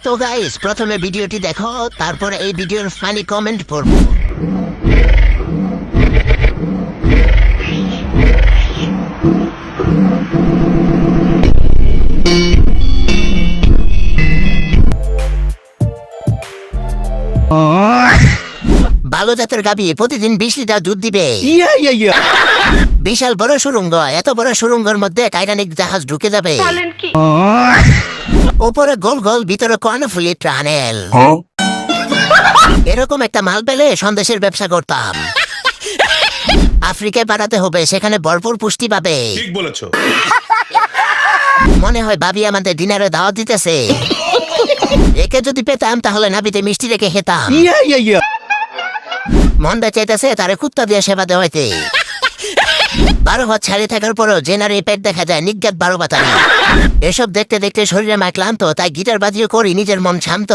তো গাইস, প্রথমে ভিডিওটি দেখো, তারপর এই ভিডিওর ফানি কমেন্ট পড়বো। ভালো জাতের গাভী প্রতিদিন 20 লিটার দুধ দিবে। বিশাল বড় সুড়ঙ্গ, এত বড় সুড়ঙ্গের মধ্যে টাইটানিক জাহাজ ঢুকে যাবে। উপরে গোল গোল, ভিতরে কর্ণফুলি টানেল। এরকম একটা মাল পেলে সন্দেশের ব্যবসা করতাম। আফ্রিকায় পাঠাতে হবে, সেখানে ভরপুর পুষ্টি পাবে। ঠিক বলেছো। মনে হয় ভাবি আমাদের ডিনারে দাওয়াত দিতেছে। একে যদি পেতাম তাহলে নাবিতে মিষ্টি রেখে খেতাম। মনটা চাইতেছে তারে কুত্তা দিয়ে সেবা দেওয়াইতে। 12 হাত ছাড়িয়ে থাকার পরও জেনারে পেট দেখা যায় নিজ্ঞাত 12 বাতারি। এসব দেখতে দেখতে শরীরে মা ক্লান্ত, তাই গিটার বাজিয়ে করি নিজের মন শান্ত।